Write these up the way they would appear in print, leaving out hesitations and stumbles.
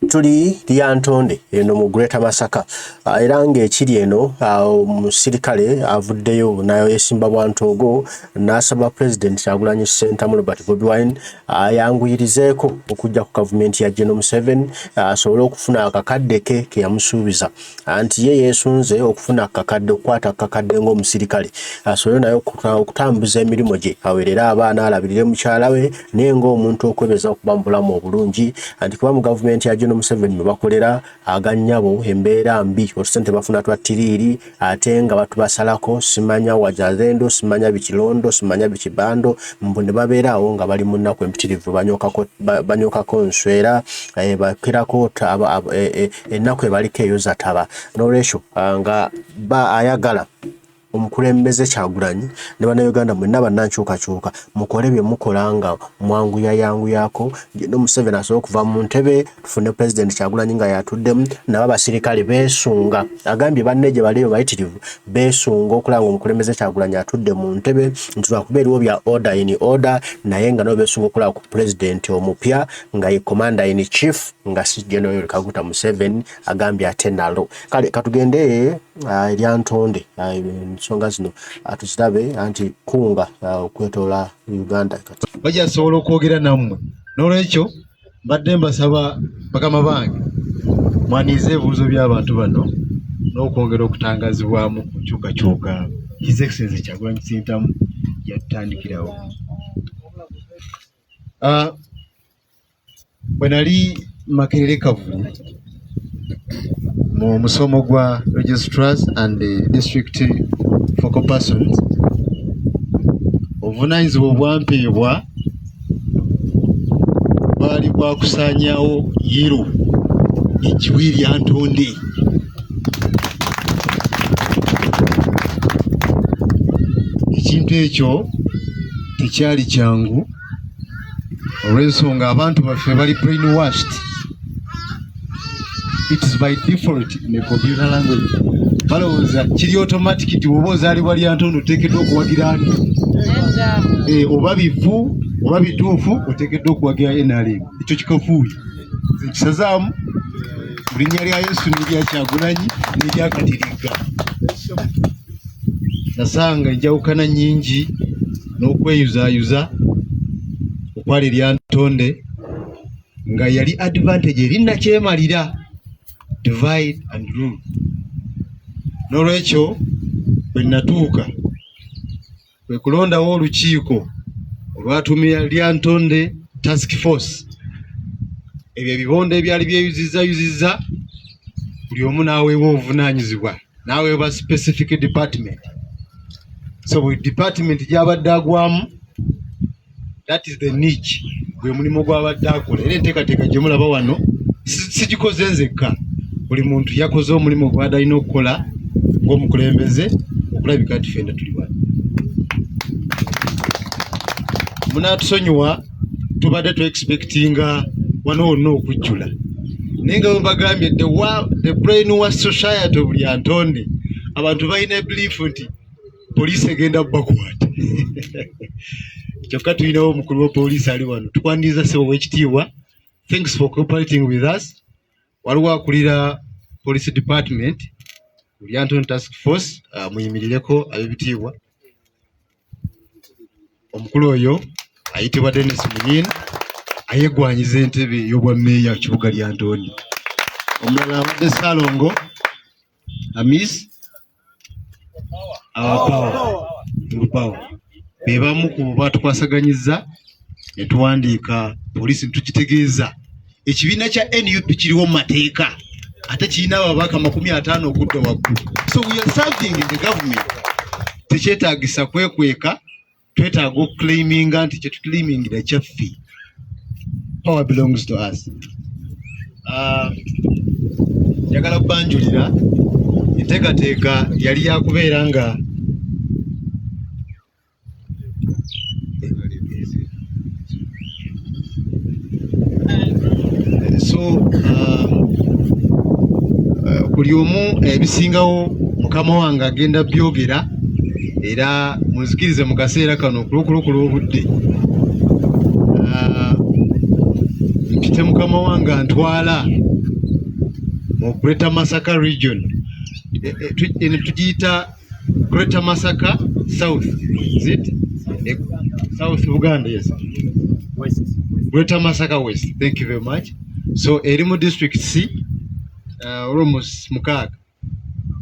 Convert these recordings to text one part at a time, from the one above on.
Tuli Lyantonde eno mu Greater Masaka era ng'ekiri eno omusirikale avuddeyo nayo yesimba Bwantoogo n'asaba President Kyagulanyi Ssentamu Robert Bobi Wine ayanguyirizeeko okujja ku gavumenti ya General Museveni asobole okufuna akakadde ke yamusuubiza anti ye yeesunze okufuna akakadde okukwata akakadde ng'omusirikale asobole nayo okutambuza emirimu gye aweerera abaana alabirire mukyala we naye ng'omuntu okwebeza okuba mu bulamu obulungi anti kuba mu gavumenti ya General Museveni mwe bakolera agannyabo embeera mbi otusente bafuna twattiriiri ate nga batubasalako simanya wajazendo simanya bikilondo simanya bikibando mbu ne babeeraawo nga bali mu nnaku empitirivu banyookako nswera bakirako ennaku ebaliko eyoza taba n'olwekyo nga ayagala omukulembeze Kyagulanyi ne bannayuganda mwenna bannankyukakyuka mukole bye mukola nga mwanguyayanguyako no Museveni asobola okuva mu ntebe tufune President Kyagulanyi nga yatuddemu nabo abasirikale beesunga agambye banne gye baliyo bayitirivu beesunga okulanga omukulembeze Kyagulanyi atudde mu ntebe nti lwakuba eriwo bya order in order naye nga nabo beesunga okulaba ku President omupya nga ye commander in chief nga si General Kaguta Museveni agambye ate nalo kale katugende Lyantonde nsonga zino atuzirabe anti kunga okwetoola Uganda kati bajasobola okwogera nammwe n'olwekyo mbadde mbasaba bakama bange mwanize ebibuuzo by'abantu bano n'okwongera okutangazibwamu ku nkyukakyuka His Excellency Kyagulanyi Ssentamu yatutandikirawo. Bwe nali Makerere Kavulu mu musomo gwa registrars and district focal persons obuvunaanyizibwa obwampeebwa baali bwakusaanyawo yero ekiwe Lyantonde. Ekintu ekyo tekyali kyangu olw'ensonga abantu baffe bali brainwashed. It is by default in a computer language. Balowooza kiri automatic nti bw'oba ozaalibwa Lyantonde oteekeddwa okuwagira ani? Oba bifu oba bituufu oteekeddwa okuwagira NRM. Ekyo kikafuuyi. Nze nkisazaamu mu linnya lya Yesu n'erya Kyagulanyi n'erya Kateregga. Nasanga enjawukana nnyingi n'okweyuzaayuza okwali Lyantonde nga yali advantage erinnakyemalira. Divide and rule. N'olwekyo bwe natuuka kwe kulondawo olukiiko olwatumira Lyantonde Task Force. Ebyo ebibondo ebyali byeyuzizza buli omu n'aweebwa obuvunaanyizibwa n'aweebwa specific department. So buli department gy'abadde agwamu, that is the niche gwe mulimu gw'abadde akola. Era enteekateeka gye mulaba wano sigikoze nzekka. Buli muntu yakoze omulimu gw'adde alina okukola ng'omukulembeze okulabika nti ffenna tuli wano. Munaatusonyiwa tubadde tu-expectinga wano wonna okujjula. Naye nga bwe mbagambye the brainwash society of Lyantonde abantu balina belief nti poliisi egenda bakwata. Kyokka tulinawo omukulu wa poliisi ali wano. Tukwaniriza ssebo w'ekitiibwa. Thanks for cooperating with us. Waliwo akulira police department Lyantonde Task Force muyimirireko ab'ebitiibwa. Omukulu oyo ayitibwa Dennis Munyini ayegwanyiza entebe ey'obwa meeya kibuga Lyantonde. Omulala abadde Salongo Amis Power be bamu ku batukwasaganyizza ne tuwandiika poliisi tukitegeeza ekibiina kya NUP kiriwo mu mateeka ate kirina ababaka 50 okudda waggulu. So we are serving in the government. Tekyetaagisa kwekweka, twetaaga okuclaiminga nti kye tuclaimingira kyaffe. Power belongs to us. Njagala kubanjulira enteekateeka yali yakubeera nga buli omu ebisingawo mukama wange agenda byogera era muzikirize mu kaseera kano okulukulukula obudde mpite mukama wange antwala mu Greater Masaka region. Tugiyita Greater Masaka South. Is it? South Uganda, yes. West. Greater Masaka West. Thank you very much. So Erimu District C, almost Mukaga.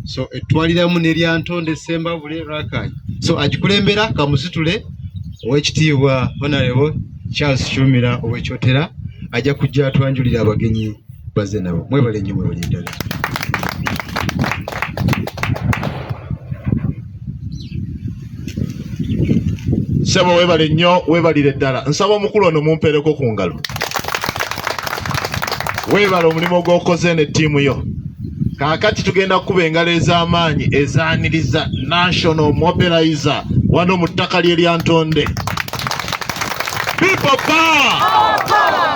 So etwaliramu ne Lyantonde Sembabule Rakai. So agikulembera kamusitule owekitiibwa Honorable Charles Shumira Owechotera ajja kujja atwanjulira abagenyi bazze nabo. Mwebale nnyo mwebale ddala. Sebo webale nnyo webalire ddala. Nsaba omukulu ono mumpeereko ku ngalo. Webale omulimu gw'okoze ne ttiimu yo. Kaakati tugenda kukuba engalo ez'amaanyi ezaaniriza National Mobilizer wano mu ttaka lye Lyantonde. People power!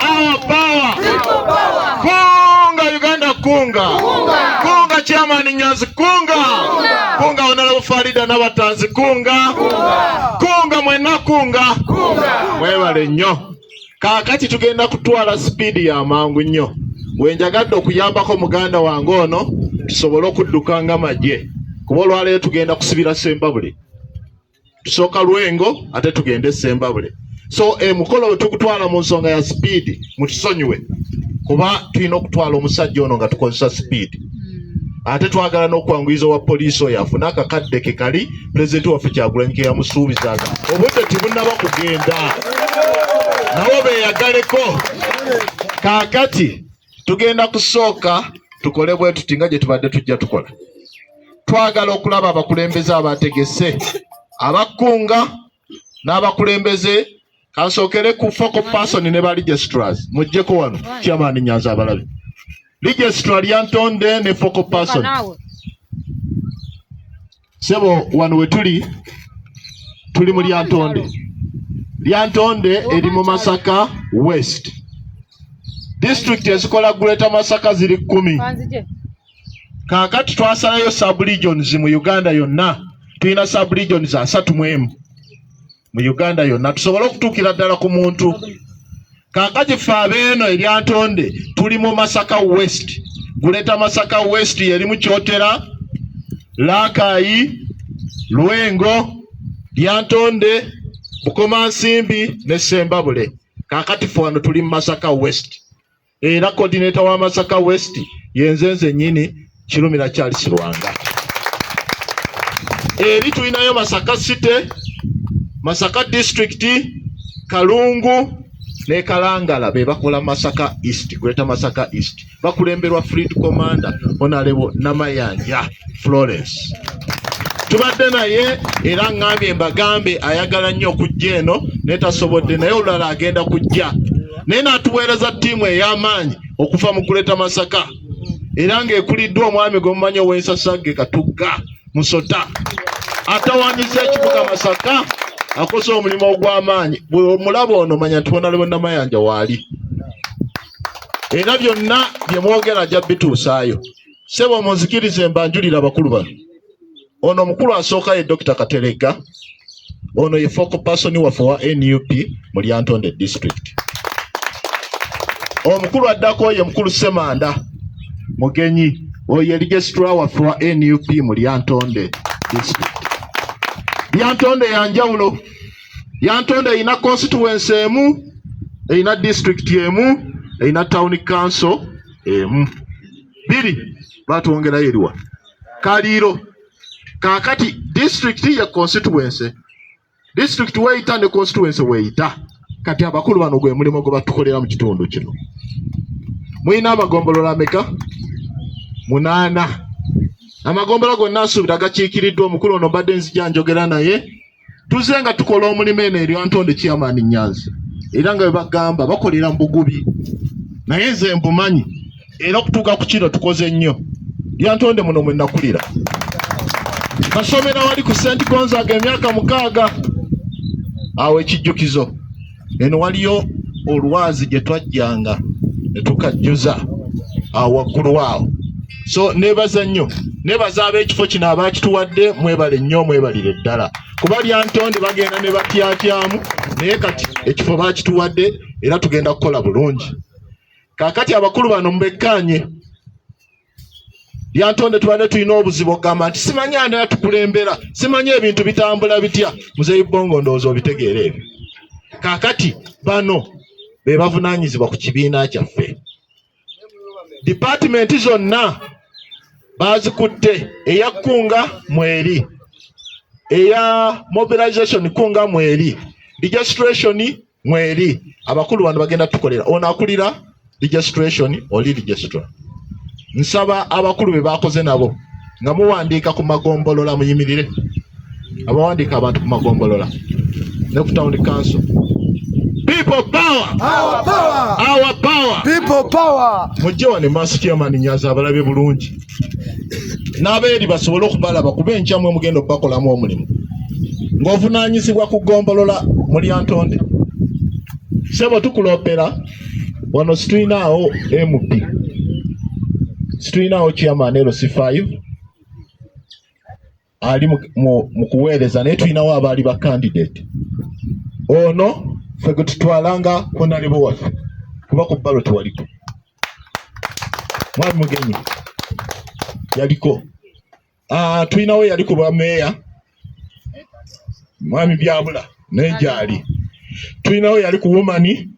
Our power! Kunga Uganda kunga! Kunga Chairman Nyanzi kunga! Kunga Honorable Farida n'abatanzi kunga! Kunga mwena kunga! Mwebale nnyo. Kaakati tugenda kutwala sipiidi ya mangu nnyo. Wenjagadde okuyambako muganda wange ono tusobole okudduka nga magye. Kuba olwaleero tugenda kusibira Sembabule. Tusooka Lwengo ate tugende Sembabule. So mukolo we tukutwala mu nsonga ya sipiidi mutusonyiwe. Kuba tulina okutwala omusajja ono nga tukozesa sipiidi. Ate twagala n'okwanguyiza wa poliisi oyo afune akakadde ke kali pulezidenti waffe Kyagulanyi ke yamusuubizaga. Obudde tibunnaba kugenda. Nabo beeyagaleko. Kaakati tugenda kusooka tukole bwe tuti nga gye tubadde tujja tukola. Twagala okulaba abakulembeze abategese, abakunga n'abakulembeze. Kansookere ku focal person ne ba registrars. Mujjeko wano Chairman Nyanzi abalabe. Registrar Lyantonde ne focal person. Sebo wano we tuli mu Lyantonde. Lyantonde eri mu Masaka West. District ezikola Greater Masaka ziri 10. Kaakati twasalayo sub-regions mu Uganda yonna. Tulina sub-regions 31 mu Uganda yonna. Tusobola okutuukira ddala ku muntu. Kaakati ffe abeeno Lyantonde tuli mu Masaka West. Greater Masaka West yerimu Kyotera, Rakai, Lwengo, Lyantonde, Bukomansimbi ne Sembabule. Kaakati ffe wano tuli mu Masaka West. Era coordinator wa Masaka West yenzenze nyini Kirumira Charles Lwanga. Eri tulinayo Masaka City, Masaka District, Kalungu ne Kalangala be bakola Masaka East, Greater Masaka East. Bakulemberwa Fleet Commander Honorable Namayanja Florence. Tubadde naye era ngambye mbagambe ayagala nnyo okujja eno netasobodde naye olulala agenda kujja. Naye n'atuweereza ttiimu ey'amaanyi okuva mu Greater Masaka. Era ng'ekuliddwa omwami gwe mumanyi ow'ensasagge Katugga Musota. Atawaanyisa ekibuga Masaka akoze omulimu ogw'amaanyi. Bwe mulaba ono manya nti Honorable Namayanja waali. Era byonna bye mwogera ajja bituusaayo. Sebo munzikirize mbanjulira abakulu bano. Ono omukulu asooka ye Dr. Katerega. Ono ye focal person waffe wa NUP mu Lyantonde District. Omukulu addako ye mukulu Semanda Mugenyi oye registrar waffe wa NUP mu Lyantonde District. Lyantonde yanjawulo. Lyantonde ina constituency emu, ina district emu, ina town council emu. Biri batwongerayo eriwa. Kaliro. Kaakati district ya constituency. District weeyita ne constituency weeyita. Kati abakulu bano gwe mulimo gwe batukolera mu kitundu kino. Muyina amagombolola ameka? 8. Amagombolola gonna nsuubira gakiikiriddwa omukulu ono badde nzija njogera naye. Tuze nga tukola omulimu eno Lyantonde Chairman Nyanzi. Era nga bwe bagamba bakolera mu bugubi. Naye nze mbumanyi. Era okutuuka ku kino tukoze nnyo. Lyantonde muno mwe nakulira. Kasomera wali ku St. Gonzaga emyaka 6. Awo ekijjukizo. Eno waliyo olwazi gye twajjanga ne tukajjuza awo waggulu awo. So nebaza nnyo. Nebaza ab'ekifo kino abaakituwadde mwebale nnyo mwebalire ddala. Kuba Lyantonde bagenda ne batyatyamu naye kati ekifo baakituwadde era tugenda kukola bulungi. Kakati abakulu bano mbekanye Lyantonde tubadde tulina obuzibu okugamba nti simanyi ani atukulembera, simanyi ebintu bitambula bitya. Muzeeyi Bongo ndowooza obitegeera ebyo. Kakati bano be bavunaanyizibwa ku kibiina kyaffe. Department zonna bazikutte, eya Kkunga mweri, eya mobilization Kkunga mweri, registration mweri. Abakulu bano bagenda tukolera. Ono akulira registration oli registra. Nsaba abakulu be bakoze nabo nga muwandiika ku magombolola muyimirire. Abawandiika abantu ku magombolola ne ku town council. People power! Our power! Our power! People power! Mujje wano maaso Chairman Nyanzi abalabe bulungi. N'abeeri basobole okubalaba kuba enkyamu omugenda okubakolamu omulimu. Ng'ovunaanyizibwa ku gombolola mu Lyantonde. Sebo tukulopera wano situinaawo MP. Situinaawo Chairman LC5 ali mu kuweereza naye tulinawo abaali ba candidate. Ono ffe gwe tutwalanga honorable waffe kuba ku ballot waliko. Mwami Mugenyi yaliko. Tulinawo yaliko bwa meeya Mwami Byabula naye gyali. Tulinawo yali ku woman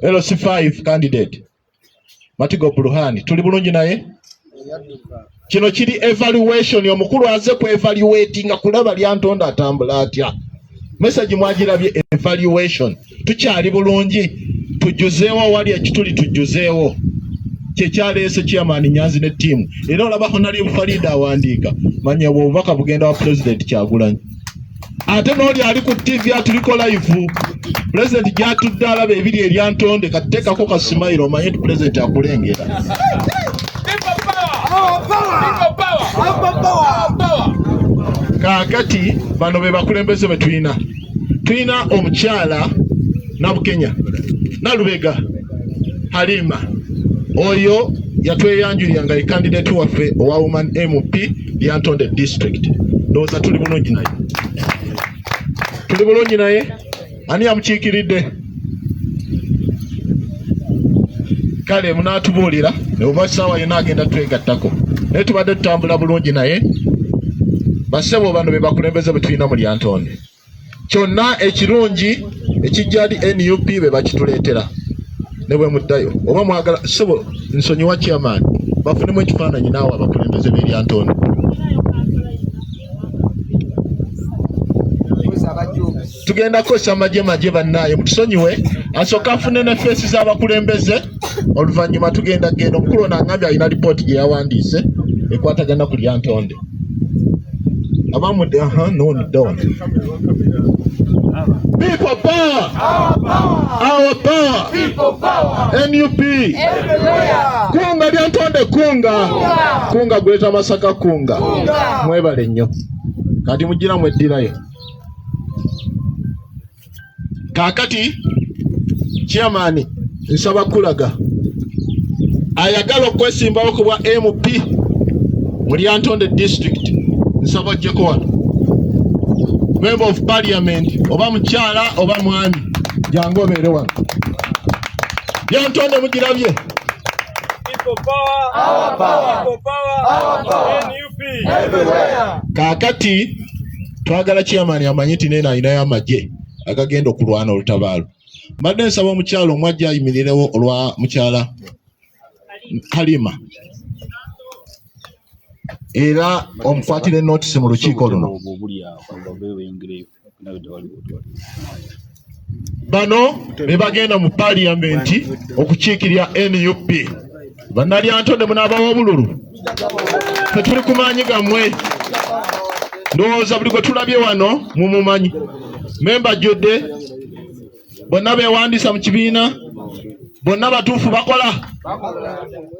LC5 candidate Matigo Burhani. Tuli bulungi naye. Kino kiri evaluation omukulu aze ku evaluating kulaba Lyantonde atambula atya. Message mwagirabye evaluation. Tukyali bulungi. Tujuzeewo wali ekituli tujuzeewo. Kyekyaleese Chairman Nyanzi ne team. Era olaba Honorable Farida awandiika. Manya obubaka bugenda wa President Kyagulanyi. Ate n'oli ali ku TV atuliko live. President gyatudde alaba ebiri e Lyantonde kateekako ka smile omanye nti President akulengera. Kakati bano be bakulembeze be tulina. Tulina omukyala Nabukenya Nalubega Halima. Oyo yatweyanjulira nga ye candidate waffe owa woman MP Lyantonde district. Ndowooza tuli bulungi naye. Tuli bulungi naye. Ani amukiikiridde? Kale munaatubuulira ne oba ssaawa yonna agenda twegattako. Naye tubadde tutambula bulungi naye. Bassebo bano be bakulembeze be tulina mu Lyantonde. Kyonna ekirungi ekijja adi NUP be bakituleetera. Ne bwe muddayo oba mwagala ssebo nsonyiwa Chairman bafunemu ekifaananyi naawe abakulembeze b'e Lyantonde. Tugenda kukozesa amagye bannaaye mutusonyiwe asooka afune ne feesi z'abakulembeze oluvannyuma tugenda omukulu ono angambye alina lipooti gye yawandiise ekwatagana ku Lyantonde. Abamudde down. People power! Our power! People power! NUP! Everywhere! Kunga Lyantonde kunga Greater Masaka kunga. Mwebale nnyo. Kati mugira mweddirayo. Kakati Chairman nsaba kulaga ayagala okwesimbawo ku bwa MP mu Lyantonde district. Nsaba jjeko wano Member of Parliament oba mukyala oba mwami jangu obeere wano. Lyantonde mugirabye. People power! Our power! People power! Our power! NUP! Everywhere! Kakati twagala Chairman amanyi nti nena alinayo amagye agagenda okulwana olutabaalo. Mbadde nsaba omukyalo omwajja ayimirirewo olwa mukyala Halima. Era omukwatire notice mu lukiiko luno. Bano be bagenda mu Parliament okukiikirira NUP. Bannalyantonde munaabawo obululu. Ffe tuli ku maanyi gammwe. Ndowooza buli gwe tulabye wano mumumanyi. Memba Jodde bonna beewandiisa mu kibiina bonna batuufu bakola.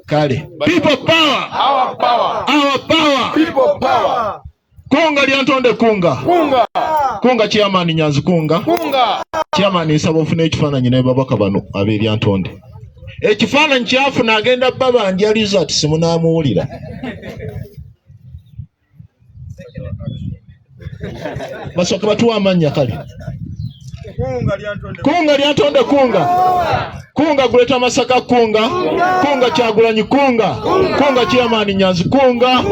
Kale people power! Our power! Our power! People power! Kunga Lyantonde kunga Chairman Nyanzi kunga Chairman nsaba ofune ekifaananyi naye babaka bano ab'e Lyantonde. Ekifaananyi kyafuna agenda babanja result simunaamuwulira. Basooka batuwa amannya kale. Kunga Lyantonde kunga. Kunga Greater Masaka kunga. Kunga Kyagulanyi kunga. Kunga Chairman Nyanzi kunga.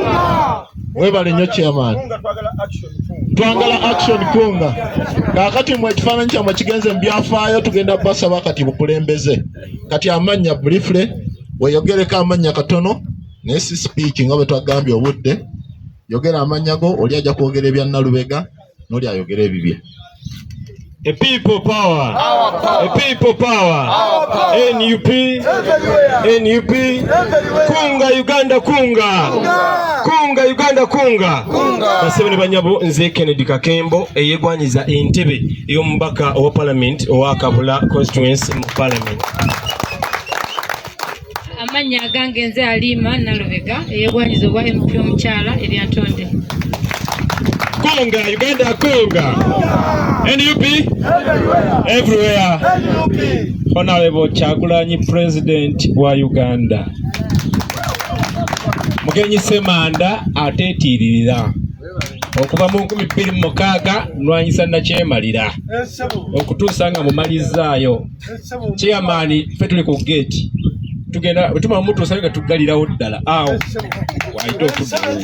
Webale nnyo Chairman. Twagala action kunga. Kakati mwe ekifaananyi kyammwe kigenze mu byafaayo tugenda basaba kati bukulembeze. Kati amannya briefly weeyogereko amannya katono naye si speech nga bwe twagambye obudde. Yogera amannya go oli ajja kwogera ebya Nalubega n'oli ayogera ebibye. A people power. A people power. NUP. NUP. Kunga Uganda kunga. Kunga Uganda kunga. Basebeni banyabo nze Kennedy Kakembo eyegwanyiza entebe y'omubaka owa parliament owa Kabula constituency mu parliament. Amanya agange nze Alima Nalubega eyegwanyiza obwa MP omukyala Lyantonde. Kunga Uganda kunga. NUP everywhere. Honorable Kyagulanyi President wa Uganda. Mugenyi Semanda ateetiririra okuva mu 2006 Lwanyisa nakyemalira okutuusa nga mumalizaayo. Chairman ffe tuli ku gate tugenda bwetuma mutuusa nga tugalirawo ddala awo waite okuddawo.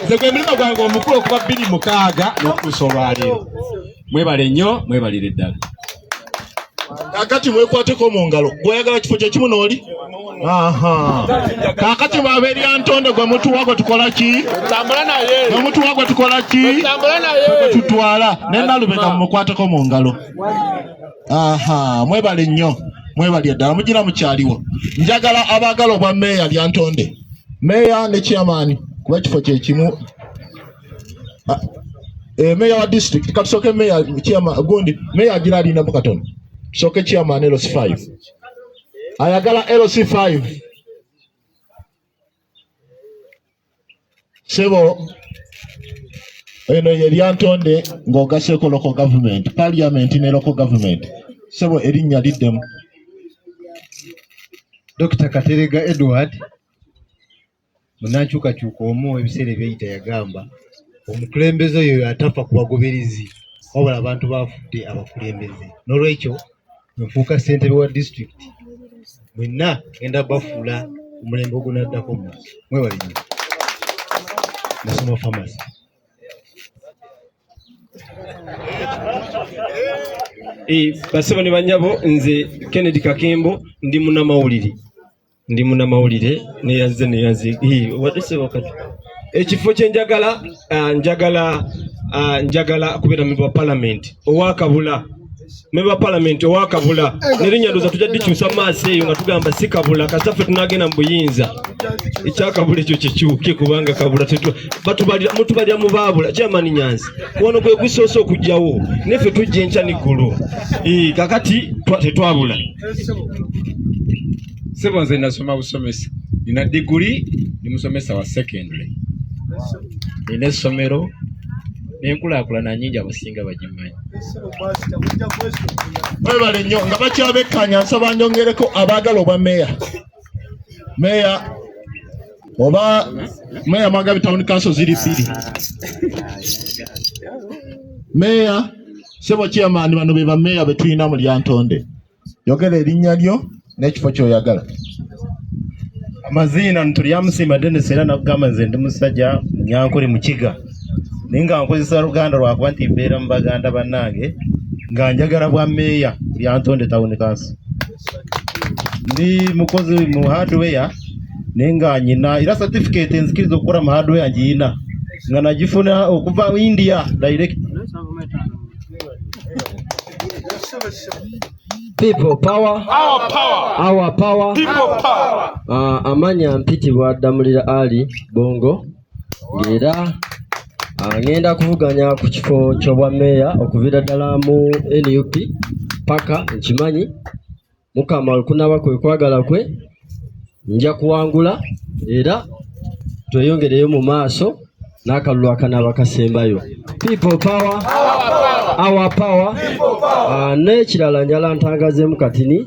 Nze gwe mulimo gwange omukulu okuva 2006 n'okutuusa olwaleero. Mwebale nnyo mwebalire ddala. Kakati mwekwateko mu ngalo gw'oyagala kifo kye kimu n'oli. Kakati mwaba Lyantonde gwe mutuwa tukola ki? Tambula naye. Gwe mutuwa tukola ki? Tambula naye. Tutwala ne Nalubega mukwateko mu ngalo. Mwebale nnyo mwebalye ddala mugira mukyaliwo. Njagala abaagala obwa Meya Lyantonde. Meya ne Chairman kuba kifo kye kimu. Meya wa district katusoke Meya Chairman gundi Meya agira alina mu katono. Soke Chairman LC5. Ayagala LC5. Sebo eno ye Lyantonde ng'ogaseko local government, parliament ne local government. Sebo erinnya liddemu. Dr. Katerega Edward munankyukakyuka omu ebiseera ebyayita yagamba omukulembeze oyo atafa ku bagoberezi wabula abantu bafudde abakulembeze. N'olwekyo nfuuka ssentebe wa district mwenna genda bafuula omulembe ogunaddako mu mwebale nnyo. Nasoma pharmacy. Basebeni banyabo nze Kennedy Kakembo ndi munamawulire neyanze wadde wakati ekifo kye njagala kubeera member wa parliament owa Kabula. Member parliament owa Kabula nerinnya ndoza tujja dikyusa maaso eyo nga tugamba si Kabula kasaffe tunagenda mu buyinza ekyakabula ekyo kikyuke kubanga Kabula mutubalira mu baabula Chairman Nyanzi wano gwe gusoose okujjawo neffe tujja enkya n'eggulu kakati tetwabula. Sebo nze nasoma busomesa nina diguli ndi musomesa wa secondary nina essomero n'enkulaakulana nnyingi abasinga bagimanyi. Mwebale nnyo nga bakyabekkanya nsaba nyongereko abaagala obwa Meya oba Meya Magabi Town Council ziri bbiri. Meya Sebo Chairman bano be bameya be tulina mu Lyantonde. Yogera erinnya lyo n'ekifo ky'oyagala. Amazina ntulyamusima Dennis era nakugamba nze ndi musajja Munyankole Mukiga. Naye nga nkozesa Luganda lwakuba nti mbeera mu Baganda bannange nga njagala bwa Meya Lyantonde Town Council. Ndi mukozi mu hardware naye nga nyina era certificate enzikiriza okukola mu hardware ngiina nga nagifuna okuva India direct. People power. Our power. Our power. People power. Amanya mpitibwa Damulira Ali Bongo era ngenda kuvuganya ku kifo ky'obwa Meya okuviira ddala mu NUP paka nkimanyi mukama okunaba kwe kwagala kwe nja kuwangula era tweyongereyo mu maaso n'akalulu akanaba kasembayo. People power. Our power. N'ekirala njala ntangazeemu katini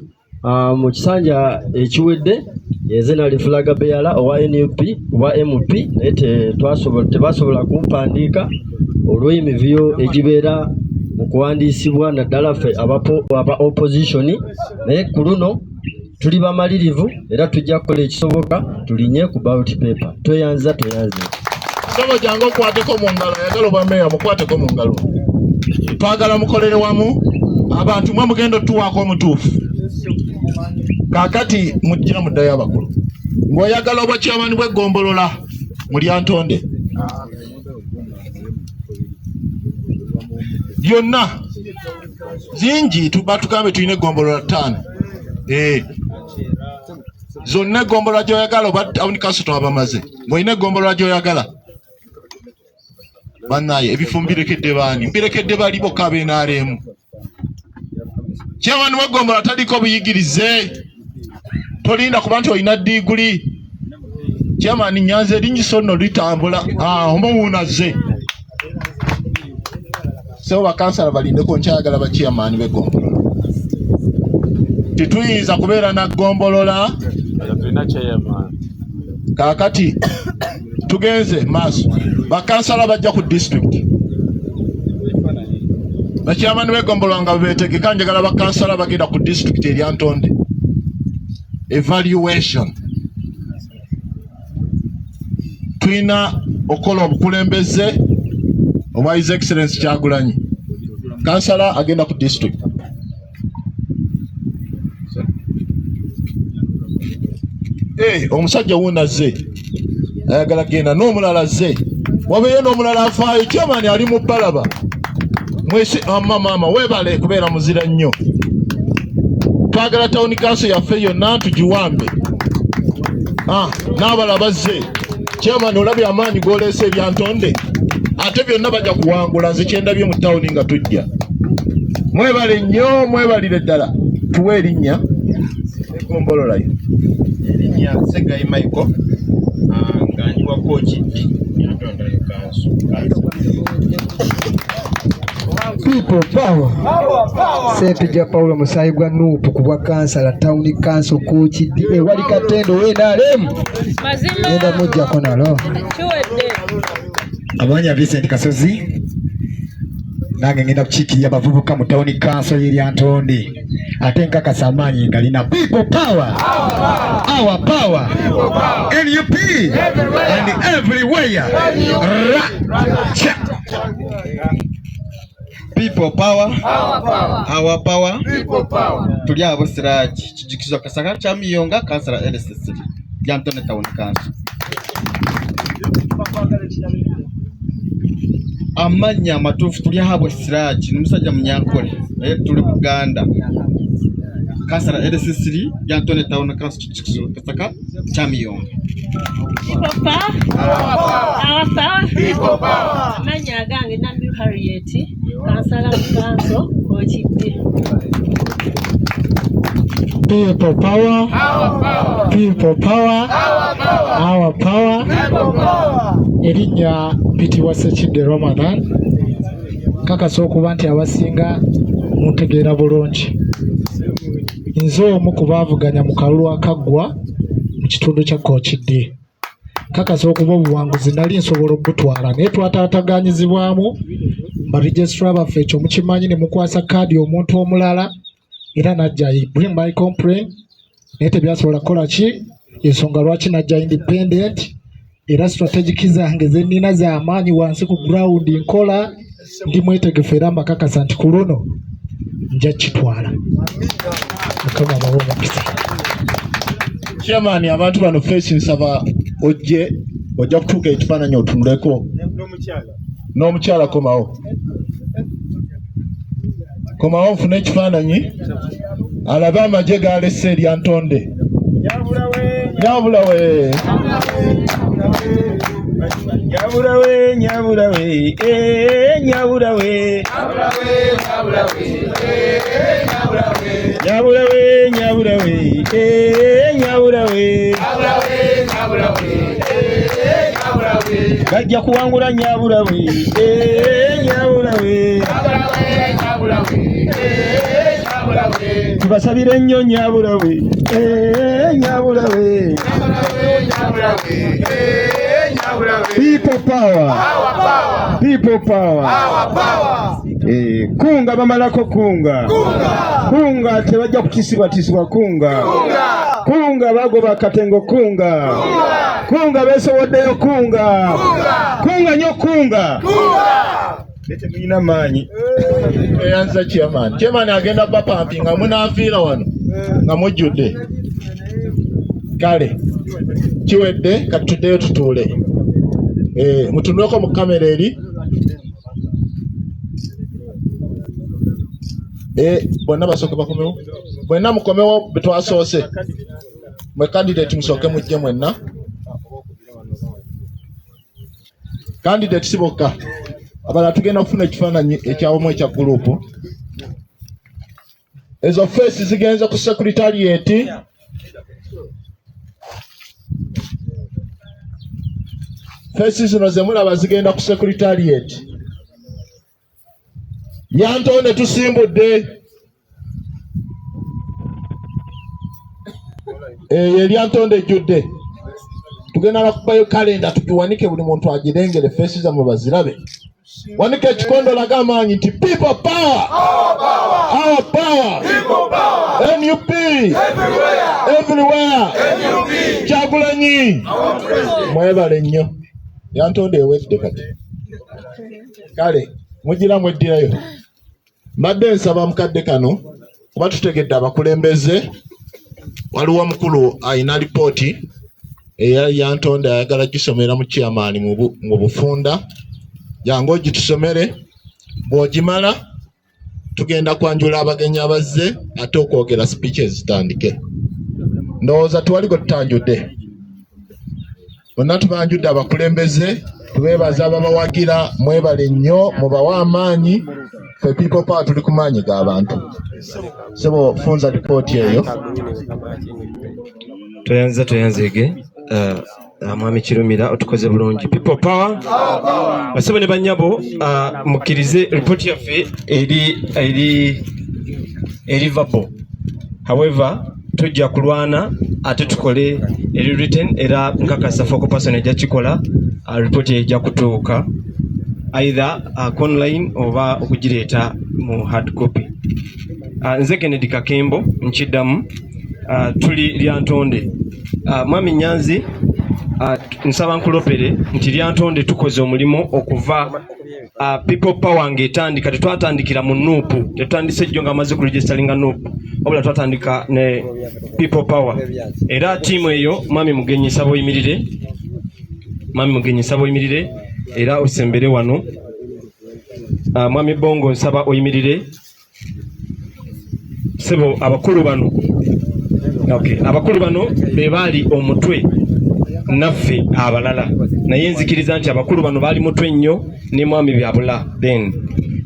mu kisanja ekiwedde yenze nali fulaga beyala owa NUP owa MP naye tebasobola kumpandiika olw'emivuyo egibeera mu kuwandiisibwa naddala ffe aba opposition, naye ku luno tuli bamalirivu era tujja kukola ekisoboka tulinye ku ballot paper. Toyanza. Sebo jangu okwateko mu ngalo, ayagala obwa meya mukwateko mu ngalo. Twagala mukolere wamu abantu mwe mugenda tuwaako omutuufu. Kaakati mujja muddayo abakulu. Ng'oyagala obwa chairman bw'eggombolola mu Lyantonde. Byonna zingi tugambe tulina eggombolola 5. Zonna eggombolola gy'oyagala oba town council twabamaze. Ng'olina eggombolola gy'oyagala. Bannaye ebifo mbirekedde baani, mbirekedde bali bokka ab'NRM. Chairman w'eggombolola taliko buyigirize. Tolinda kuba nti olina diguli. Chairman Nyanza erinnyisa nno litambula. Omuwuunaze. So bakansala balindeko nkyayagala ba chairman b'eggombolola. Tituyinza kubeera na ggombolola. Kaakati tugenze maaso. Bakansala bajja ku district. Ba chairman b'eggombolola nga beetegeka njagala bakansala bagenda ku district eri Lyantonde. Evaluation. Tulina okola obukulembeze obwa His Excellency Kyagulanyi. Kansala agenda ku district. Omusajja wuunaze ayagala genda n'omulala azze. Wabeeyo n'omulala afaayo. Chairman ali mu Balaba. Mwesi maama weebale kubeera muzira nnyo. Twagala town council yaffe yonna tugiwambe. N'abala bazze. Chairman olabye amaanyi g'oleese Lyantonde. Ate byonna bajja kuwangula, nze kyendabye mu tawuni nga tujja. Mwebale nnyo, mwebalire ddala. Tuwe erinnya eggombolola yo. Erinnya Segayi Michael, nga ndi wa Kochi Lyantonde Council. People power. Sepija Paulo Musayi gwa Nuupu ku bwa kansala town council Kochi wali Katendo NRM. Enda mujja konalo. Abanya Vincent Kasozi. Nange ngenda kukiikirira abavubuka mu town council y'e Lyantonde. Ate nkakasa amaanyi ngalina people power. Our power. NUP and everywhere. People power. Our power. People power. Tuli abo Siraji kijukizo kasaka cha Miyonga kansala LSC Lyantonde town council. Amanya matufu tuli abo Siraji n'omusajja Munyankole tuli Buganda kansala LSC Lyantonde town council kijukizo kasaka cha Miyonga. People power. Amanya gange Nambi Harriet kansala council Kochi. People power. Our power. People power. Our power. People power. Erinnya Pitiwa Sekidde Ramadan. Kakasa okuba nti abasinga muntegeera bulungi. Nze omu ku baavuganya mu kalulu akaggwa mu kitundu kya Kochi. Kakasa okuba obuwanguzi nali nsobola okutwala naye twataataganyizibwamu ba registrar baffe ekyo mukimanyi ne mukwasa kaadi omuntu omulala era najja bring my complaint naye tebyasobola kukola ki ensonga lwaki najja independent era strategic zange ze nnina za amaanyi wansi ku ground nkola ndi mwetegefu era mbakakasa nti ku luno nja kitwala. Mukama bawo mukisa. Chairman abantu bano face nsaba ojja kutuuka ekifaananyi otunuleko n'omukyala komawo nfune ekifaananyi alabe amagye galese e Lyantonde. Nyabulawe gajja kuwangula Nyabulawe. Tubasabire nnyo Nyabulawe. People power. People power. Kunga bamalako kunga. Kunga tebajja kutisibwa kunga. Kunga bagoba katengo kunga. Kunga besoboddeyo kunga. Kunga nyo kunga. Lete muyina maanyi. Eyanza chairman. Chairman agenda bapampi nga munaafiira wano. Nga mujjudde. Kale. Kiwedde katuddeyo tutuule. Mutunuleko mu kamera eri. Bonna basooke bakomewo. Mwenna mukomewo betwasoose. Mwe candidate musooke mujje mwenna. Candidate siboka. Abala tugenda kufuna ekifaananyi ekyawamu ekya gurupu. Ezo face zigenze ku secretariat. Face zino ze mulaba zigenda ku secretariat. Yantonde tusimbudde. Yeri Yantonde ejjudde. Tugenda nakubayo kalenda tukiwanike buli muntu agirengere face zammwe bazirabe. Wanike ekikondo laga amaanyi nti people power. Our power. People power. NUP. Everywhere. NUP. Kyagulanyi. Mwebale nnyo. Yantonde ewedde kati. Kale, mugira mweddirayo. Mbadde nsaba mukadde kano kuba tutegedde abakulembeze. Waliwo omukulu ayina lipooti eya Yantonde ayagala gisomera mu chairman mu bufunda. Jango gitusomere. Bw'ogimala tugenda kwanjula abagenyi abazze ate okwogera speeches zitandike. Ndowooza tuwaliko tutanjudde. Bonna tubanjudde abakulembeze. Tubeebaza ababawagira. Mwebale nnyo mubawa amaanyi. Ffe people power tuli ku maanyi g'abantu. Sebo funza lipooti eyo. Toyanzege. Mwami Kirumira otukoze bulungi. People power. Basebo ne banyabo mukkirize report yaffe eri verbal. However, tujja kulwana ate tukole eri written era nkakasa focal person ejja kikola report ejja kutuuka either online oba okugireeta mu hard copy. Nze Kennedy Kakembo nkiddamu tuli Lyantonde. Mwami Nyanzi nsaba nkulopere nti Lyantonde tukoze omulimu okuva people power ng'etandika. Tetwatandikira mu nuupu, tetutandise jjo nga amaze ku registeringa nuupu, wabula twatandika ne people power. Era tiimu eyo Mwami Mugenyi nsaba oyimirire era osembere wano. Mwami Bongo nsaba oyimirire. Sebo abakulu bano. Okay, abakulu bano be baali omutwe naffe abalala. Naye nzikiriza nti abakulu bano baali mutwe nnyo ne Mwami Byabula. Then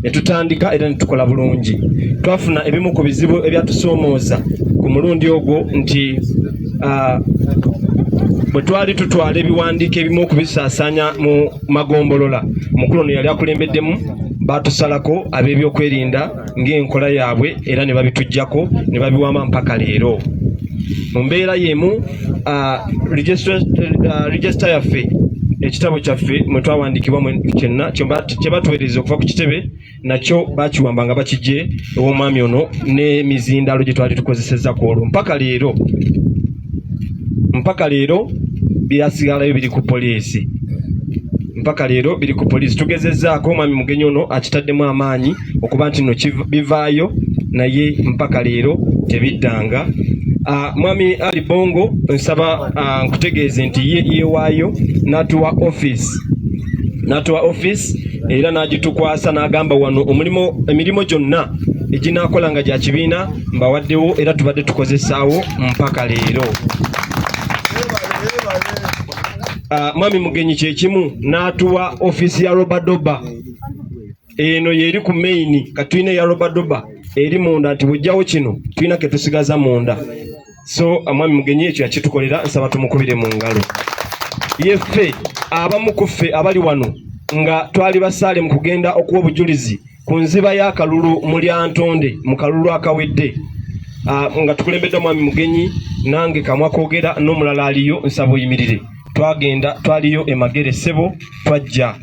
netutandika era netukola bulungi. Twafuna ebimu ku bizibu ebyatusoomooza ku mulundi ogwo nti bwe twali tutwala ebiwandiiko ebimu okubisaasaanya mu magombolola, omukulu ono yali akulembeddemu, baatusalako ab'ebyokwerinda ng'enkola yaabwe era ne babituggyako ne babiwama mpaka leero. Mu mbeera y'emu register yaffe ekitabo kyaffe mwe twawandiikibwa kyenna kye batuweereza okuva ku kitebe nakyo bakiwamba nga bakijje ew'omwami ono n'emizindaalo gye twali tukozesezza ku olwo. Mpaka leero byasigalayo biri ku poliisi. Tugezezzaako Mwami Mugenyi ono akitaddemu amaanyi okuba nti no bivaayo naye mpaka leero tebiddanga. Mwami Ali Bongo nsaba nkutegeeze nti ye yeewaayo n'atuwa office era n'agitukwasa n'agamba wano emirimu gyonna eginaakola nga gya kibiina mbawaddewo era tubadde tukozesaawo mpaka leero. Mwami Mugenyi kyekimu n'atuwa office ya Robadoba. Eno yeri ku main katuyina ya Robadoba eri munda nti bujjawo kino tuyina ke tusigaza munda. So Mwami Mugenyi ekyo yakitukolera nsaba tumukubire mu ngalo. Yeffe abamu kuffe abali wano nga twali basaale mu kugenda okuwa obujulizi ku nziba y'akalulu mu Lyantonde mu kalulu akawedde. Nga tukulembedde Mwami Mugenyi nange kamwa koogera n'omulala aliyo nsaba oyimirire. Twaliyo Emagere Sebo twajja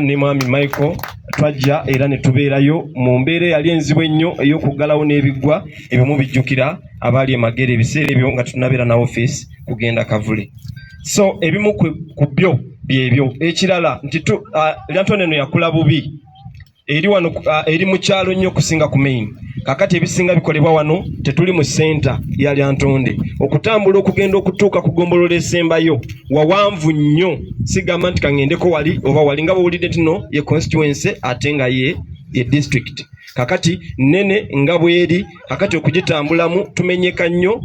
ne mwami Michael twajja era ne tubeerayo mu mbeera yali enzibu ennyo ey'okuggalawo n'ebiggwa ebimu bijjukira abaali emagere ebiseera ebyo nga tunabeera na office kugenda Kavule. So ebimu ku byo byebyo. Ekirala nti Lyantonde eno yakula bubi eri wano eri mu kyalo nnyo kusinga ku main. Kakati ebisinga bikolebwa wano tetuli mu center ya Lyantonde. Okutambula okugenda okutuuka ku gombolola esembayo wawanvu nnyo. Sigamba nti kangendeko wali oba wali nga bw'owulidde tino ye constituency ate nga ye district. Kakati nene nga bweri kakati okugitambulamu tumenyeka nnyo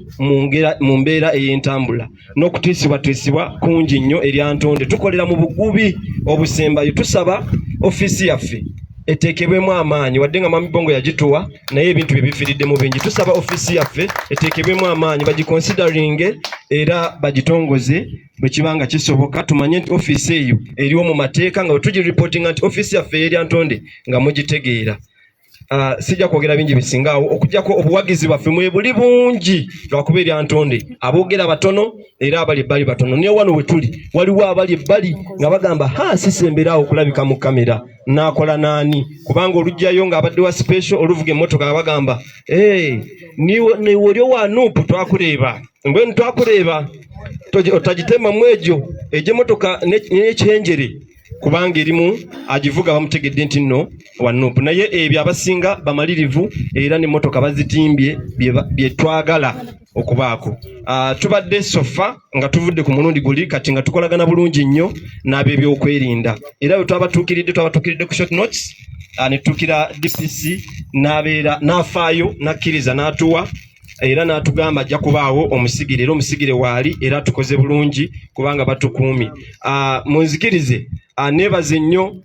mu mbeera ey'entambula n'okutiisibwa kungi nnyo eri Lyantonde. Tukolera mu bugubi obusembayo. Tusaba office yaffe eteekebwemu amaanyi wadde nga Mami Bongo yagituwa naye ebintu bye bifiiriddemu bingi. Tusaba office yaffe eteekebwemu amaanyi bagiconsidering era bagitongoze bwe kibanga kisoboka. Tumanye nti office eyo eriwo mu mateeka nga tugireportinga nti office yaffe eri Lyantonde nga mugitegeera. Sijja kwogera bingi bisingaawo okujjako obuwagizi bwaffe mwe buli bungi lwakuba eri Lyantonde aboogera batono era abali ebbali batono. Naye wano we tuli waliwo abali ebbali nga bagamba sisemberawo okulabika mu kamera naakola naani kubanga olugjayo ng'abadde wa special oluvuga emmotoka nga bagamba niwe oli owa Nuupu twakuleeba mbwenu twakuleeba otagitema mu egyo emmotoka n'ekyenjere kubanga erimu agivuga bamutegedde nti nno wa Nuupu. Naye ebyo abasinga bamalirivu era n'emmotoka bazitimbye bye twagala okubaako. Tubadde sofa nga tuvudde ku mulundi guli kati nga tukolagana bulungi nnyo n'ab'ebyokwerinda era bwe twabatuukiridde ku short notes ne tutuukira DPC n'afaayo n'akkiriza n'atuwa era n'atugamba ajja kubaawo omusigire era omusigire waali era tukoze bulungi kubanga batukuumye. Munzikirize neebaze nnyo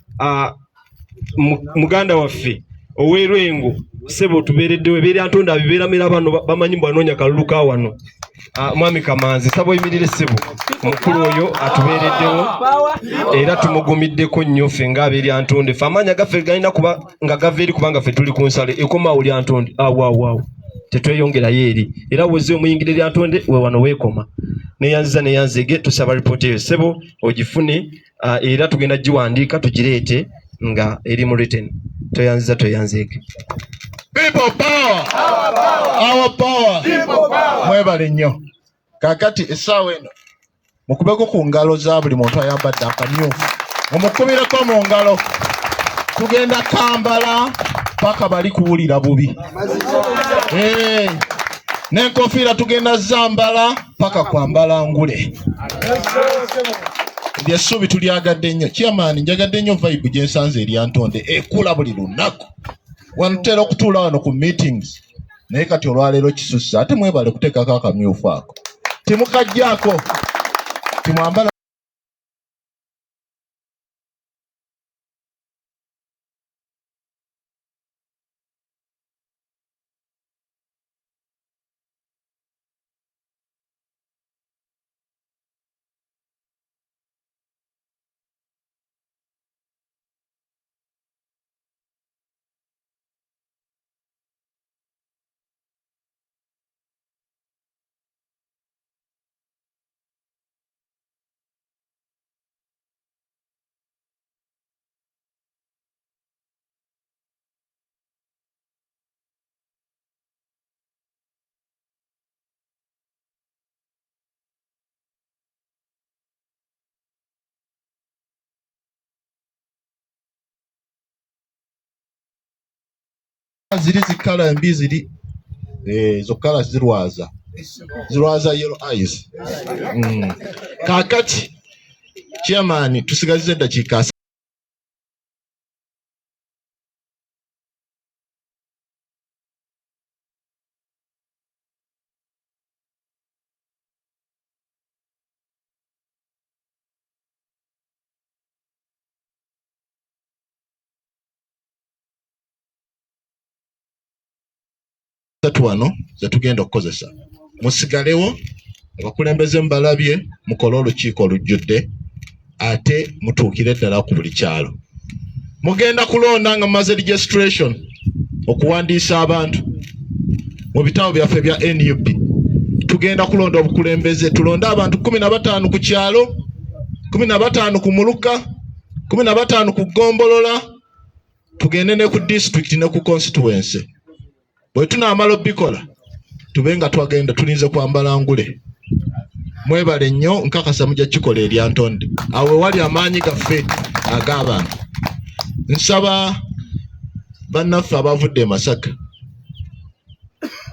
muganda waffe ow'Erwengo Sebo tubeereddewo ebeera Lyantonde abibeeramira bano bamanyi bwanoonya kalulu ka wano. Mwami Kamanzi sabo emirire Sebo mukulu oyo atubeereddewo era tumugumiddeko nnyo ffe ng'ab'eri Lyantonde. Ffe amaanyi gaffe galina kuba nga gava eri kubanga ffe tuli ku nsalo ekomaawo Lyantonde awaawo tetweyongerayo eri era wozze omuyingire Lyantonde we wano weekoma. Neyanzege tusaba ripooti eyo Sebo ogifune era tugenda giwandiika tugireete nga eri mu written. Toyanzege. People power. Our power. People power. Mwebale nnyo. Kakati essaawa eno mukubeko ku ngalo za buli muntu ayambadde akamyufu mumukubireko mu ngalo. Tugenda Kampala paka bali kuwulira bubi. N'enkofiira tugenda Zambala paka kwambala ngule. Lyessuubi tulyagadde nnyo. Chairman njagadde nnyo vibe gye nsanze eri Lyantonde ekula buli lunaku. Wanutera okutuula wano ku meetings naye kati olwaleero kisusse ate mwebale kuteekako akamyufu ako timukajjaako timwambala. Ziri zikala embi ziri zo kala zirwaza yellow eyes. Kakati chairman tusigazize eddakiika wano ze tugenda okukozesa. Musigalewo abakulembeze mbalabye mukole olukiiko olujjudde ate mutuukire ddala ku buli kyalo. Mugenda kulonda nga mumaze registration okuwandiisa abantu mu bitabo byaffe bya NUP. Tugenda kulonda obukulembeze tulonde abantu 15 ku kyalo, 15 ku muluka, 15 ku Gombolola tugende ne ku district ne ku constituency. Bwe tunaamala obikola tubenga twagenda tulinze kwambala ngule. Mwebale nnyo nkakasa mujja kikola eri Antonde. Awe wali amaanyi gaffe ag'abantu. Nsaba bannaffe abavudde e Masaka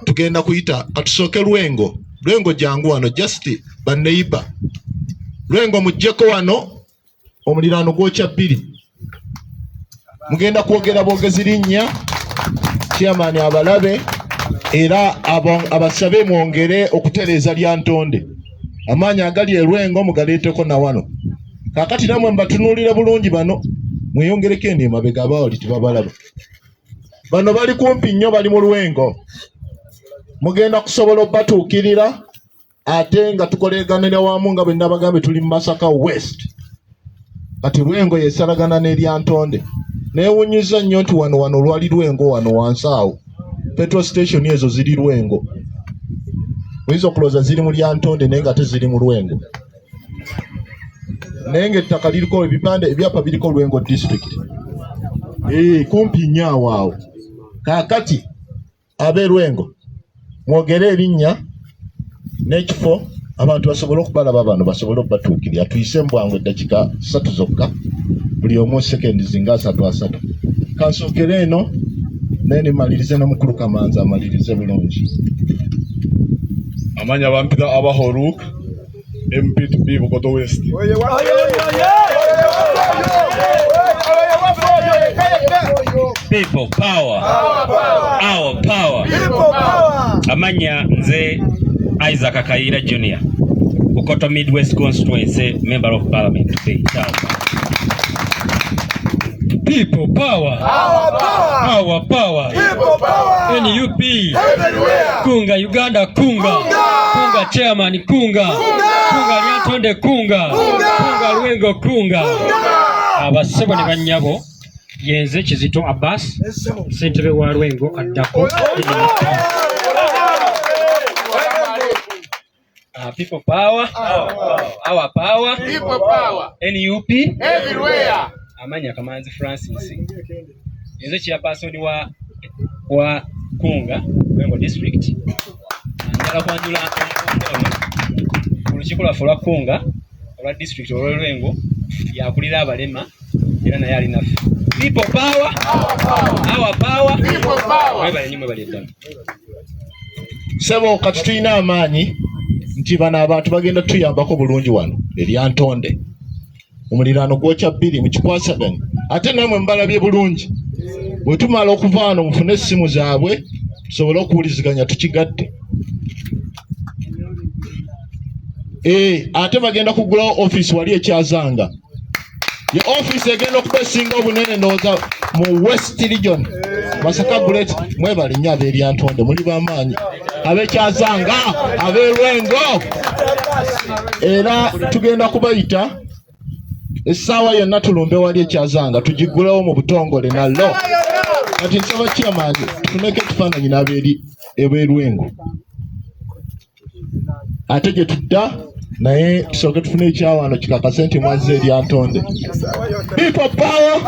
tugenda kuyita katusooke Lwengo. Lwengo jangu wano just banneiba. Lwengo mujjeko wano omuliraano gwokya 2. Mugenda kwogera bwogezi linnya chairman abalabe era abasabe mwongere okutereeza lya Ntonde. Amaanyi agali e Lwengo mugaleeteko na wano. Kakati namwe mbatunuulire bulungi bano mweyongereko eno emabega abawali tebabalaba. Bano bali kumpi nnyo bali mu Lwengo. Mugenda kusobola obbatuukirira ate nga tukoleganira wamu nga bwe nabagambe tuli mu Masaka West. Kati Lwengo yesalagana n'erya Ntonde. Neewunyiza nnyo nti wano lwali Lwengo wano wansi awo. Petrol station ezo ziri Lwengo. Oyinza okulowooza ziri mu lya Ntonde naye nga teziri mu Lwengo. Naye ng'ettaka liriko ebipande ebyapa biriko Lwengo district. Kumpi nnyo awo. Kaakati ab'e Lwengo mwogere erinnya n'ekifo abantu basobole okubalaba bano basobole obbatuukirira. Tuyise mbwangu eddakiika 3 zokka buli omu sekendi zinga 3. Kansookere eno naye nimalirize ne mukulu Kamanzi amalirize bulungi. Amanya bampita Abahoruk MP2B Bukoto West. People power. Our power. Amanya nze Isaac Akaira Jr. Bukoto Midwest Constituency Member of Parliament. People power. Our power. People power. NUP. Everywhere. Kunga Uganda Kunga. Kunga Chairman Kunga. Kunga Lyantonde Kunga. Kunga Lwengo Kunga. Abasebo ne bannyabo yenze Kizito Abbas ssentebe wa Lwengo addako. People power. Our power. People power. NUP. Everywhere. Amanya Kamanzi Francis. Yenze chairperson wa Kunga Lwengo district. Njala kwanjula olukiiko lwaffe olwa Kunga olwa district olwa Lwengo yakulira abalema era naye ali naffe. People power. Our power. People power. Mwebale nnyo mwebale ddala. Sebo kati tulina amaanyi nti bano abantu bagenda tuyambako bulungi wano erya Ntonde. Omuliraano gwokya 2 mu kikwasaganya. Ate namwe mbalabye bulungi. Bwe tumala okuva wano mufune essimu zaabwe tusobole okuwuliziganya tukigadde. Ate bagenda kugulawo office wali ekyazanga. Ye office egenda okuba esinga obunene ndowooza mu West Region. Masaka Great mwebale nnyo ab'erya Ntonde muli b'amaanyi. Ab'ekyazanga, ab'e Lwengo. Era tugenda kubayita essaawa yonna tulumbe wali ekyazanga tugigulewo mu butongole nallo. Kati nsaba chairman tufuneko ekifaananyi n'ab'eri eb'e Lwengo. Ate gye tudda naye tusooke tufune ekyawano kikakase nti mwazze erya Ntonde. People power.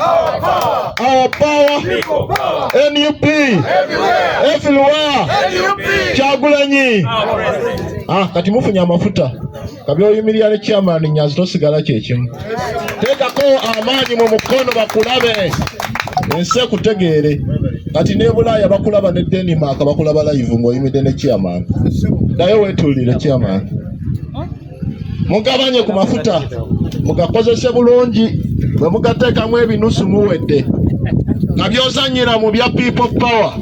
Our power. NUP. Everywhere. Kyagulanyi. Kati mufunye amafuta. Kabyoyimirira ne chairman Nyanzi tosigala kyekimu. Teekako amaanyi mu mukono bakulabe. Ensi ekutegeere. Kati ne Bulaaya bakulaba ne Denmark bakulaba live ng'oyimidde ne chairman. Ddayo weetuulire chairman. Mugabanye ku mafuta mugakozese bulungi bwe mugateekamu ebinusu muwedde. Kabyozanyira mu bya people power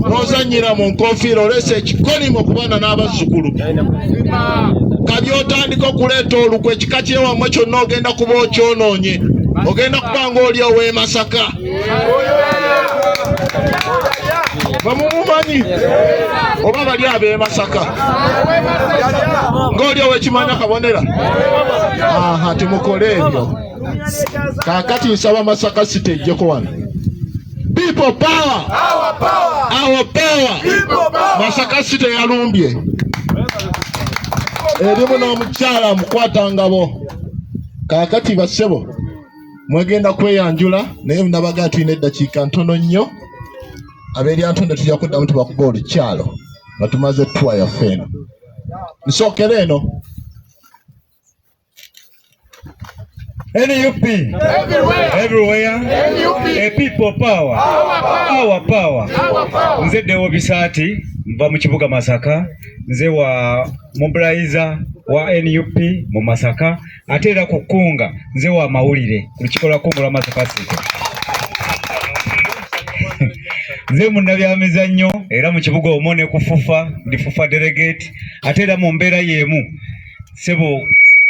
n'ozanyira mu nkofiira olese ekikolimo ku baana n'abazzukulu. Kabyotandika okuleeta olukwe ekika ky'ewammwe kyonna ogenda kuba okyonoonye. Ogenda kuba ng'oli ow'e Masaka. Bamumumanyi oba bali ab'e Masaka ng'oli ow'ekimanya kabonera. Temukole ebyo. Kaakati nsaba Masaka City ejjeko wano. People power. Our power. Masaka City yalumbye. Erimu n'omukyala mukwata ngabo. Kaakati bassebo mwegenda kweyanjula naye nabaga tulina eddakiika ntono nnyo ab'Eryantonde tujja kuddamu tubakuba olukyalo nga tumaze tuwa yaffe eno. Nsookera eno. NUP everywhere, a people power, our power. Nze Dewo Bisaati nva mu kibuga Masaka, nze wa mobilizer wa NUP mu Masaka, ate era ku Kkunga nze wa mawulire ku lukiiko lwa Kkunga lwa Masaka City. Nze munnabyamizannyo era mu kibuga omwo ne kufufa ndi fufa delegate, ate era mu mbeera y'emu sebo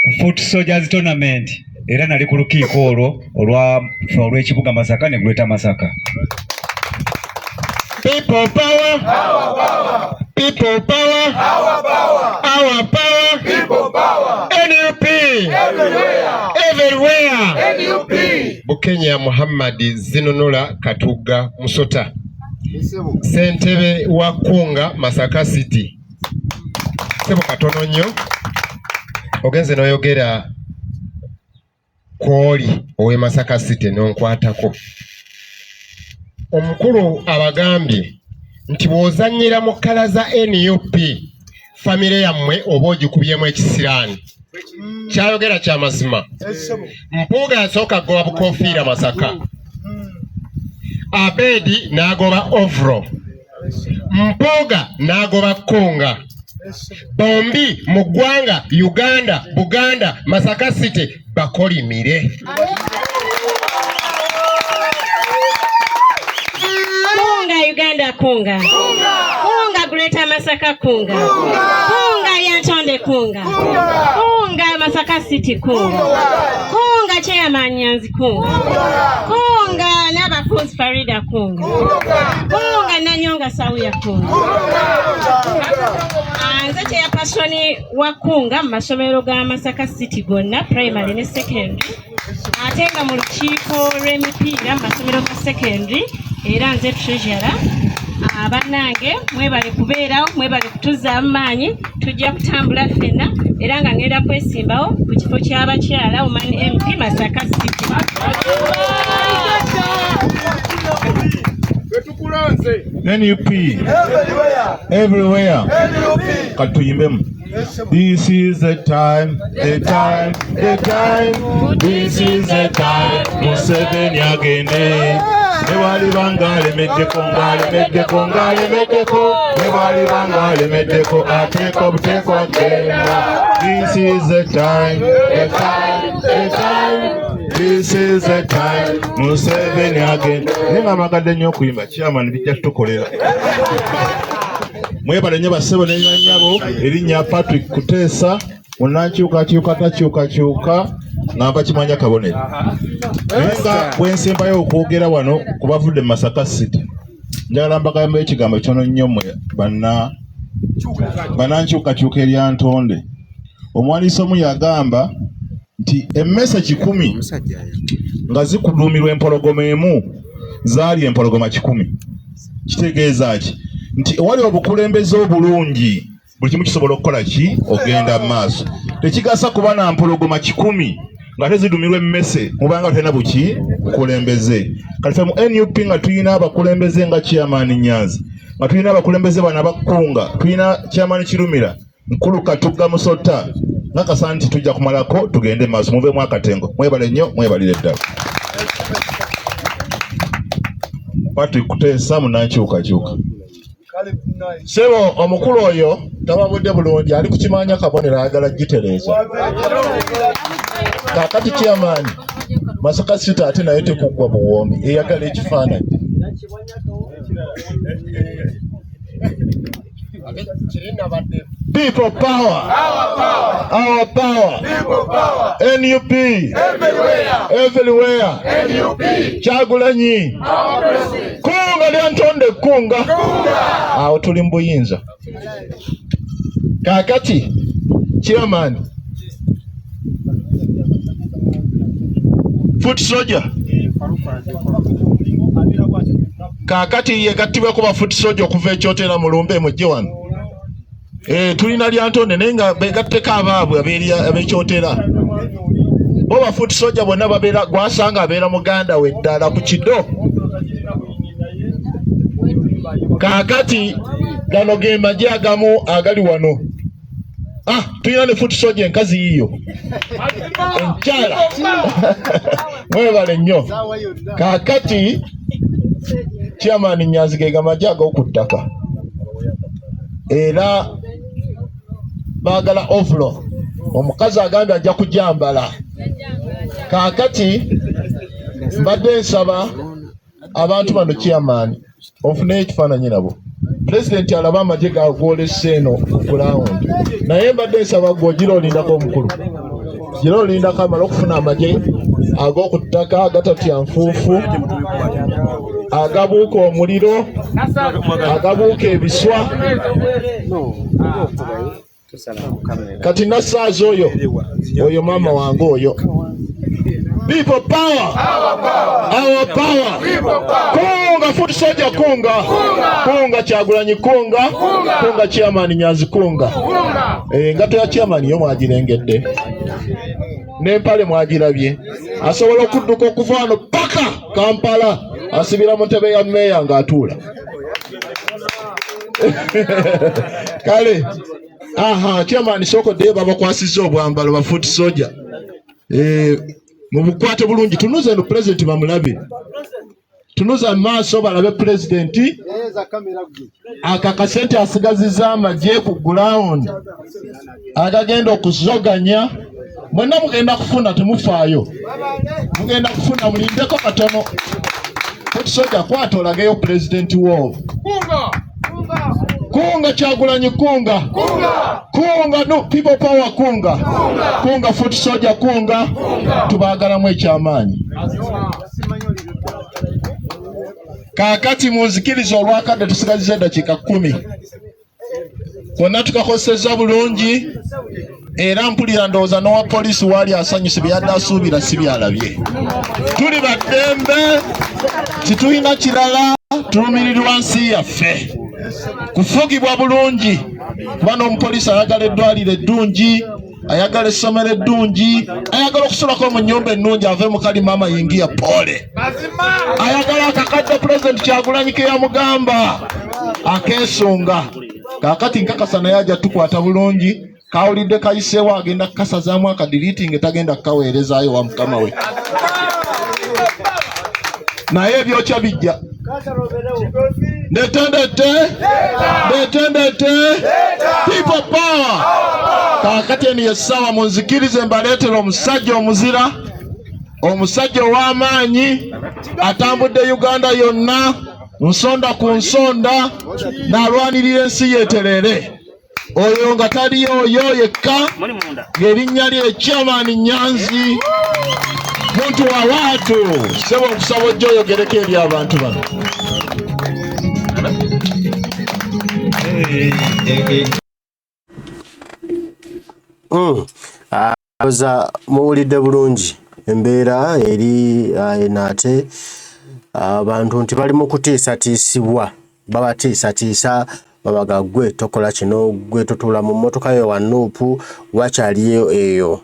ku Foot Soldiers Tournament era nali ku lukiiko olwo olw'ekibuga Masaka ne Greater Masaka. People power, our power. People power, our power. Our power, people power. NUP everywhere, everywhere. NUP. Bukenya Muhammad Zinunula Katuga Musota, Ssentebe wa Kkunga Masaka City. Sebo katono nnyo ogenze n'oyogera kwoli owe Masaka City n'onkwatako. Omukulu abagambye nti bw'ozannyira mu kkala za NUP famire yammwe oba ogikubyemu ekisiraani. Kyayogera kya mazima. Mpuuga yasooka agoba bukofiira Masaka, Abedi n'agoba ovro, Mpuuga n'agoba Kkunga, bombi mu ggwanga Uganda, Buganda, Masaka City bakolimire. Uganda Kkunga, Kkunga Greater Masaka Kkunga, Kkunga Lyantonde Kkunga, Kkunga Masaka City Kkunga, Kkunga Chairman Nyanzi Kkunga, Kkunga n'abafuzi Farida Kkunga, Kkunga Nanyonga Sawuya Kkunga. Nze chairpersoni wa Kkunga mu masomero ga Masaka City gonna primary ne secondary, ate nga mu lukiiko lw'emipiira mu masomero ga secondary era nze treasurer. Abanange mwebale kubeerawo, mwebale kutuza amaanyi, tujja kutambula ffenna era nga ngenda kwesimbawo ku kifo ky'abakyala Woman MP Masaka City. NUP everywhere. Katuyimbemu. This is the time, the time, the time. This is the time. Museveni agende. Nebali bangale meddeko ngale meddeko ngale meddeko. Nebali bangale meddeko ateko buteko agenda. This is the time, the time, the time. This is the time. Museveni agende. Nenga magadde nnyo okuyimba chairman bijja tukolera. Mwebale nnyo basebo n'ennyabo erinnya Patrick Kuteesa munankyukakyuka takyukakyuka ngamba kimanya kabonero. Nenga bwensembayo okwogera wano ku bavudde mu Masaka City njagala mbagamba ekigambo kitono nnyo mmwe bannankyukakyuka Eryantonde. Omuwandiisi omu yagamba nti emmese 10 nga zikuduumirwa empologoma emu zaali empologoma 10. Kitegeeza ki? Nti wali obukulembeze obulungi buli kimu kisobola okukola ki ogenda maaso. Tekigasa kuba na mpologoma 10 nga tezidumirwa emmese mubanga tulina buki bukulembeze. Kati ffe mu NUP nga tulina abakulembeze nga chairman Nyanzi, nga tulina abakulembeze bana Bakkunga, tulina chairman Kirumira, Nkulu Katuga Musota, nga kasa nti tujja kumalako tugende maaso. Muveemu akatengo. Mwebale nnyo, mwebalire ddala. Patrick Kuteesa munankyukakyuka. Sebo omukulu oyo tababudde bulungi ali kukimanya kabonero ayagala gitereeza. Kakati chairman Masaka City ate naye tekuggwa buwombi eyagala ekifaananyi. People power, our power, people power, NUP everywhere, NUP. Kyagulanyi Kkunga Lyantonde Kkunga. Awo tuli mu buyinza. Kakati chairman Foot Soldier kakati yegattibwa kuba Foot Soldier okuva ekyotera mu Lumbe mujje wano. Tulina Lyantonde naye nga begatteko abaabwe ab'ekyotera. bo bafuuti soja bonna babeera gwasanga abeera muganda we ddala ku kido. Kaakati gano ge magye agamu agali wano. Tuyina ne fuuti soja enkazi yiyo enkyala mwebale nnyo. Kaakati chairman Nyanzi ge gamagye ag'oku ttaka era baagala ovulo omukazi agambye ajja kujambala. Kaakati mbadde nsaba abantu bano chairman ofuneyo ekifaananyi nabo. President alaba amagye gagwolesa eno ground, naye mbadde nsaba gwe ogira olindako omukulu, gira olindako amala okufuna amagye ag'oku ttaka agatatya nfuufu, agabuuka omuliro, agabuuka ebiswa. Kati nasaaza oyo maama wange oyo. People power, our power. Kunga fuuti soja kunga, kunga Kyagulanyi kunga chairman Nyanzi kunga. Engato ya chairman yo mwagirengedde n'empale mwagirabye. Asobola okudduka okuva wano paka Kampala asibira mu ntebe ya meya ng'atuula. Kale chairman Sokodde babakwasizza obwambalo ba fuuti soja. Mu bukwate bulungi tunuza no president bamulabe, tunuza maaso balabe president akakasente asigaziza amagye ku ground agagenda okuzoganya. Mwenna mugenda kufuna temufaayo, mugenda kufuna mulindeko katono. Fuuti soja kwata olageyo president wo kunga Kyagulanyi kunga no people power kunga fuuti soja kunga. Tubaagalamu ekyamaanyi. Kaakati munzikiriza olwakadde tusigaziza eddakiika 10 konna tukakozesezza bulungi, era mpulira ndowooza n'owa poliisi waali asanyuse byadde asuubira si byalabye. Tuli baddembe, titulina kirala, tulumirirwa nsi yaffe. Kufugibwa bulungi kuba n'omupoliisi ayagala eddwaliro eddungi, ayagala essomero eddungi, ayagala okusulako mu nnyumba ennungi ave mu kali maama yingiya pole, ayagala akakadde president Kyagulanyi ke yamugamba akeesunga. Kaakati nkakasa naye ajja tukwata bulungi, kawulidde kayiseewo agenda kukasazaamu akadiriitingi tagenda kukaweerezaayo wa mukama we. Naye ebyokya bijja ndetendete people power. Kaakati eno yessawa munzikirize mbaleetera omusajja omuzira, omusajja ow'amaanyi atambudde Uganda yonna nsonda ku nsonda n'alwanirira ensi yeeterere. Oyo nga tali oyo yekka ng'erinnya lye chairman Nyanzi muntu wa watu. Sebo okusaba ojja oyogereko eri abantu bano. Oza muwulidde bulungi embeera eri ate abantu nti bali mu kutiisatiisibwa, babatiisatiisa babaga gwe tokola kino, gwe tutula mu mmotoka yo wanuupu, wakyaliyo eyo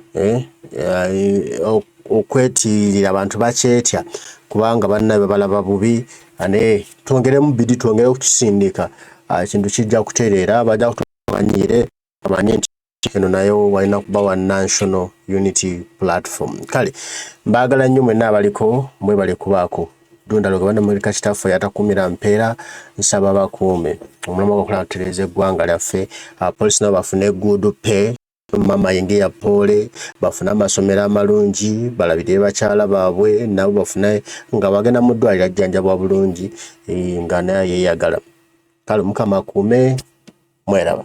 okwetiirira abantu bakyetya kubanga bannabe balaba bubi. Ane twongeremu bidi twongere okukisindika ekintu kijja kutereera bajja kutumanyire amanye nti kino nayo walina kuba wa National Unity Platform. Kale mbaagala nnyo mwenna abaliko mwebale kubaako dundalo gabana Amerika kitafu yatakumira mpeera nsaba bakuume omulama gwokola tutereze eggwanga lyaffe. Poliisi nabo bafune good pay, mama yengeya pole, bafuna amasomero amalungi, balabire bakyala baabwe nabo bafuna nga bagenda mu ddwaliro ajjanjabwa bulungi nga naye yeeyagala. Kale Mukama akuume, mweraba.